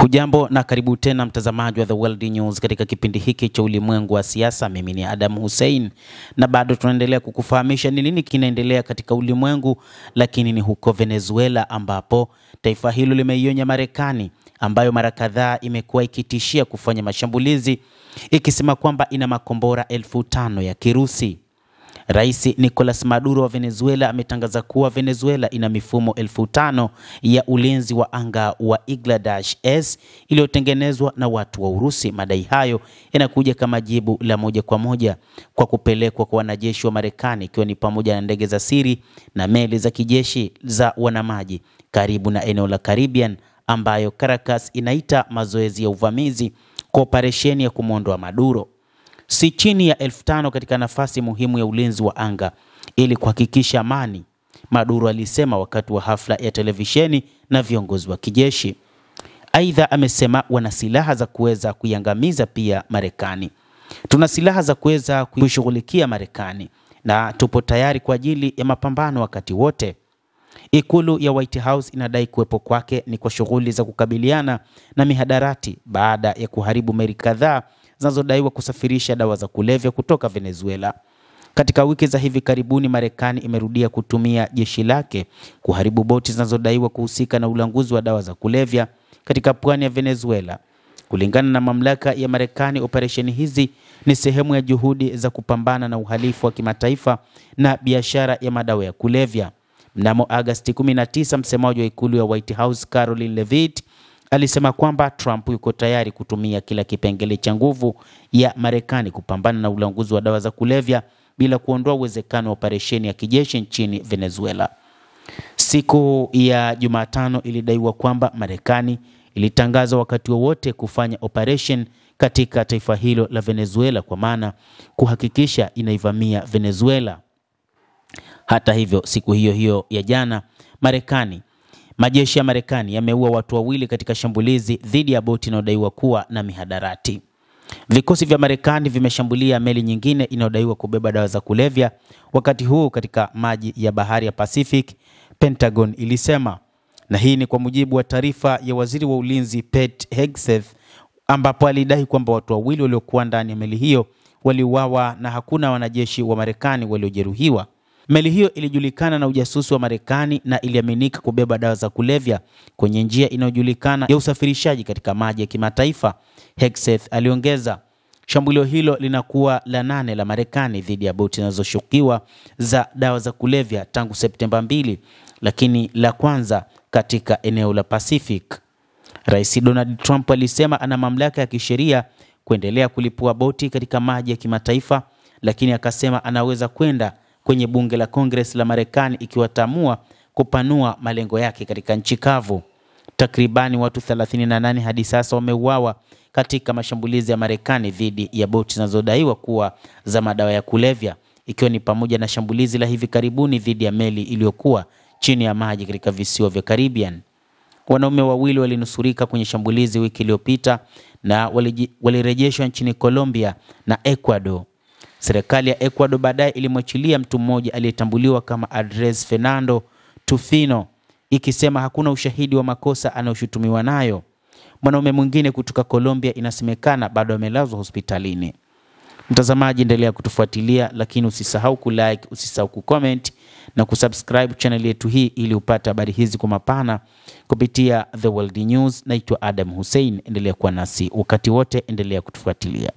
Hujambo na karibu tena mtazamaji wa The World News katika kipindi hiki cha ulimwengu wa siasa. Mimi ni Adam Hussein na bado tunaendelea kukufahamisha ni nini kinaendelea katika ulimwengu, lakini ni huko Venezuela ambapo taifa hilo limeionya Marekani ambayo mara kadhaa imekuwa ikitishia kufanya mashambulizi ikisema kwamba ina makombora 5,000 ya Kirusi. Rais Nicolas Maduro wa Venezuela ametangaza kuwa Venezuela ina mifumo 5,000 ya ulinzi wa anga wa Igla-S iliyotengenezwa na watu wa Urusi. Madai hayo yanakuja kama jibu la moja kwa moja kwa kupelekwa kwa wanajeshi wa Marekani, ikiwa ni pamoja na ndege za siri na meli za kijeshi za wanamaji karibu na eneo la Caribbean ambayo Caracas inaita mazoezi ya uvamizi kwa operesheni ya kumwondoa Maduro. Si chini ya 5,000 katika nafasi muhimu ya ulinzi wa anga ili kuhakikisha amani, Maduro alisema wakati wa hafla ya televisheni na viongozi wa kijeshi. Aidha amesema wana silaha za kuweza kuiangamiza pia Marekani. Tuna silaha za kuweza kuishughulikia Marekani na tupo tayari kwa ajili ya mapambano wakati wote. Ikulu ya White House inadai kuwepo kwake ni kwa shughuli za kukabiliana na mihadarati baada ya kuharibu meli kadhaa zinazodaiwa kusafirisha dawa za kulevya kutoka Venezuela. Katika wiki za hivi karibuni, Marekani imerudia kutumia jeshi lake kuharibu boti zinazodaiwa kuhusika na ulanguzi wa dawa za kulevya katika pwani ya Venezuela. Kulingana na mamlaka ya Marekani, operesheni hizi ni sehemu ya juhudi za kupambana na uhalifu wa kimataifa na biashara ya madawa ya kulevya. Mnamo Agosti 19, msemaji wa ikulu ya White House Caroline Leavitt alisema kwamba Trump yuko tayari kutumia kila kipengele cha nguvu ya Marekani kupambana na ulanguzi wa dawa za kulevya bila kuondoa uwezekano wa operesheni ya kijeshi nchini Venezuela. Siku ya Jumatano ilidaiwa kwamba Marekani ilitangaza wakati wowote kufanya operation katika taifa hilo la Venezuela, kwa maana kuhakikisha inaivamia Venezuela. Hata hivyo, siku hiyo hiyo ya jana, majeshi ya Marekani yameua watu 2 katika shambulizi dhidi ya boti inayodaiwa kuwa na mihadarati. Vikosi vya Marekani vimeshambulia meli nyingine inayodaiwa kubeba dawa za kulevya wakati huu katika maji ya bahari ya Pacific, Pentagon ilisema. Na hii ni kwa mujibu wa taarifa ya waziri wa ulinzi Pete Hegseth, ambapo alidai kwamba watu 2 waliokuwa ndani ya meli hiyo waliuawa na hakuna wanajeshi wa Marekani waliojeruhiwa. Meli hiyo ilijulikana na ujasusi wa Marekani na iliaminika kubeba dawa za kulevya kwenye njia inayojulikana ya usafirishaji katika maji ya kimataifa. Hegseth aliongeza, shambulio hilo linakuwa la 8 la Marekani dhidi ya boti zinazoshukiwa za dawa za kulevya tangu Septemba 2, lakini la kwanza katika eneo la Pacific. Rais Donald Trump alisema ana mamlaka ya kisheria kuendelea kulipua boti katika maji ya kimataifa, lakini akasema anaweza kwenda kwenye bunge la Congress la Marekani ikiwa ataamua kupanua malengo yake katika nchi kavu. Takribani watu 38 hadi sasa wameuawa katika mashambulizi ya Marekani dhidi ya boti zinazodaiwa kuwa za madawa ya kulevya, ikiwa ni pamoja na shambulizi la hivi karibuni dhidi ya meli iliyokuwa chini ya maji katika visiwa vya Caribbean. Wanaume 2 walinusurika kwenye shambulizi wiki iliyopita na walirejeshwa nchini Colombia na Ecuador. Serikali ya Ecuador baadaye ilimwachilia mtu mmoja aliyetambuliwa kama Andres Fernando Tufino, ikisema hakuna ushahidi wa makosa anayoshutumiwa nayo. Mwanaume mwingine kutoka Colombia inasemekana bado amelazwa hospitalini. Mtazamaji, endelea kutufuatilia, lakini usisahau kulike, usisahau kucomment na kusubscribe channel yetu hii ili upate habari hizi kwa mapana kupitia The World News. Naitwa Adam Hussein, endelea kuwa nasi wakati wote, endelea kutufuatilia.